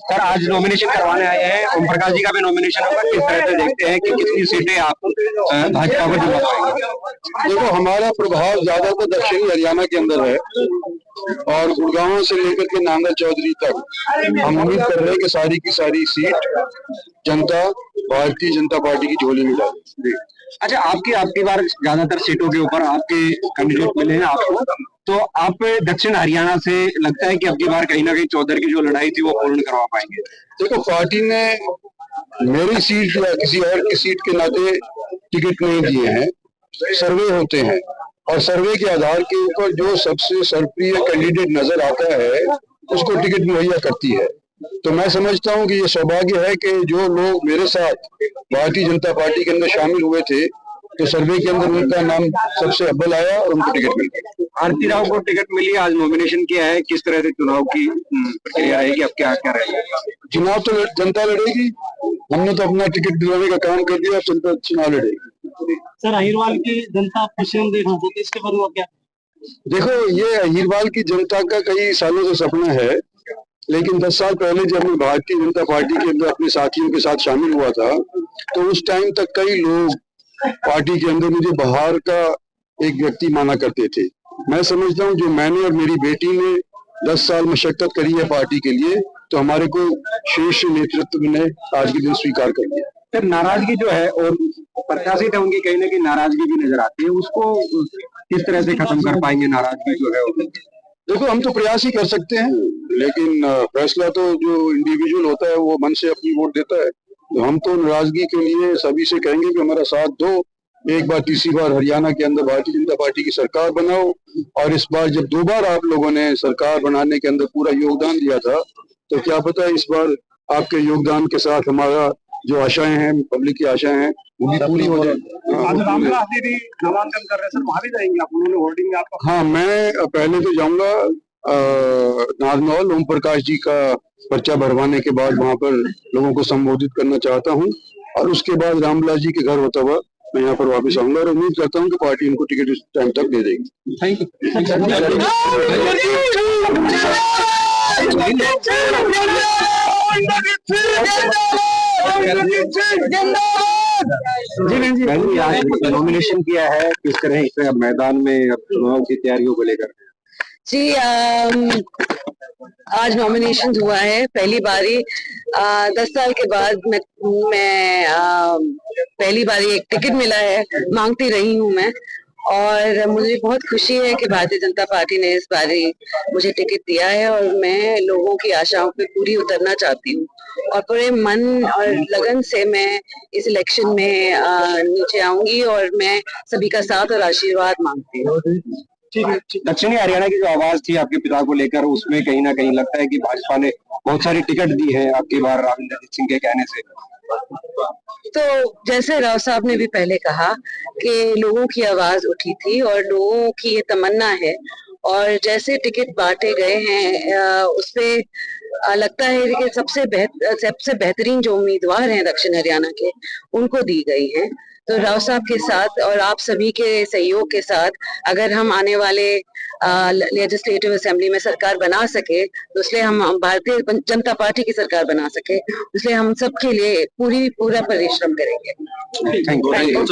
Sir आज nomination करवाने आए हैं, ओम प्रकाश जी का भी नॉमिनेशन होगा, किस तरह से देखते हैं कि कितनी सीटें आप भाजपा को दिला पाएंगे? देखो, हमारा प्रभाव ज्यादातर दक्षिणी हरियाणा के अंदर है और गुड़गांव से लेकर के नांगल चौधरी तक हम उम्मीद कर रहे हैं कि सारी की सारी सीट जनता भारतीय जनता पार्टी की झोली में डालेगी। अच्छा, आपकी बार ज्यादातर सीटों के ऊपर आपके कैंडिडेट मिले हैं आपको, तो आप दक्षिण हरियाणा से लगता है कि अब की बार कहीं ना कहीं चौधर की जो लड़ाई थी वो पूर्ण करवा पाएंगे? देखो, पार्टी ने मेरी सीट या किसी और की सीट के नाते टिकट नहीं दिए हैं, सर्वे होते हैं और सर्वे के आधार के ऊपर जो सबसे सर्वप्रिय कैंडिडेट नजर आता है उसको टिकट मुहैया करती है। तो मैं समझता हूं कि ये सौभाग्य है कि जो लोग मेरे साथ भारतीय जनता पार्टी के अंदर शामिल हुए थे तो सर्वे के अंदर उनका नाम सबसे अव्वल आया और उनको टिकट मिल गया। आरती राव को टिकट मिली, आज नॉमिनेशन किया है, किस तरह से चुनाव की प्रक्रिया आएगी, अब क्या क्या रहेगा? चुनाव तो जनता लड़ेगी, हमने तो अपना टिकट दिलाने का काम कर दिया, जनता चुनाव लड़ेगी। सर, अहिरवाल की जनता खुशियां देख रही थी, इसके बाद क्या? देखो, ये अहिरवाल की जनता का कई सालों से सपना है, लेकिन 10 साल पहले जब मैं भारतीय जनता पार्टी के अंदर अपने साथियों के साथ शामिल हुआ था तो उस टाइम तक कई लोग पार्टी के अंदर मुझे बाहर का एक व्यक्ति माना करते थे। मैं समझता हूँ जो मैंने और मेरी बेटी ने 10 साल मशक्कत करी है पार्टी के लिए, तो हमारे को शीर्ष नेतृत्व ने आज के दिन स्वीकार कर लिया। फिर नाराजगी जो है और प्रत्याशी थे उनकी कहीं ना कहीं नाराजगी भी नजर आती है, उसको किस तरह से खत्म कर पाएंगे नाराजगी जो है? देखो, हम तो प्रयास ही कर सकते हैं, लेकिन फैसला तो जो इंडिविजुअल होता है वो मन से अपनी वोट देता है। तो हम तो नाराजगी के लिए सभी से कहेंगे कि हमारा साथ दो, एक बार तीसरी बार हरियाणा के अंदर भारतीय जनता पार्टी की सरकार बनाओ और इस बार जब 2 बार आप लोगों ने सरकार बनाने के अंदर पूरा योगदान दिया था तो क्या पता है इस बार आपके योगदान के साथ हमारा जो आशाएं हैं, पब्लिक की आशाएं हैं, वो भी पूरी हो जाए। नामांकन कर रहे सर, वहां भी जाएंगे आप? उन्होंने होर्डिंग आपका? हाँ, मैं पहले तो जाऊंगा नारनौल, ओम प्रकाश जी का पर्चा भरवाने के बाद वहां पर लोगों को संबोधित करना चाहता हूं और उसके बाद रामविलास जी के घर होता हुआ मैं यहाँ पर वापस आऊंगा और उम्मीद करता हूं कि पार्टी उनको टिकट इस टाइम तक दे देगी। Thank you. आज नॉमिनेशन किया है, किस तरह इस मैदान में चुनाव की तैयारियों को लेकर? जी, आज नॉमिनेशन हुआ है, पहली बारी 10 साल के बाद मैं पहली बारी एक टिकट मिला है, मांगती रही हूँ मैं और मुझे बहुत खुशी है कि भारतीय जनता पार्टी ने इस बारी मुझे टिकट दिया है और मैं लोगों की आशाओं पे पूरी उतरना चाहती हूँ और पूरे मन और लगन से मैं इस इलेक्शन में नीचे आऊंगी और मैं सभी का साथ और आशीर्वाद मांगती हूँ। दक्षिणी हरियाणा की जो आवाज थी आपके पिता को लेकर, उसमें कहीं ना कहीं लगता है कि भाजपा ने बहुत सारी टिकट दी है आपकी बार रामविंदर सिंह के कहने से। तो जैसे राव साहब ने भी पहले कहा कि लोगों की आवाज उठी थी और लोगों की ये तमन्ना है और जैसे टिकट बांटे गए हैं उसपे लगता है कि सबसे बेहतरीन जो उम्मीदवार हैं दक्षिण हरियाणा के उनको दी गई है। तो राव साहब के साथ और आप सभी के सहयोग के साथ अगर हम आने वाले लेजिस्लेटिव असेंबली में सरकार बना सके तो इसलिए हम भारतीय जनता पार्टी की सरकार बना सके, इसलिए हम सबके लिए पूरा परिश्रम करेंगे। Thank you.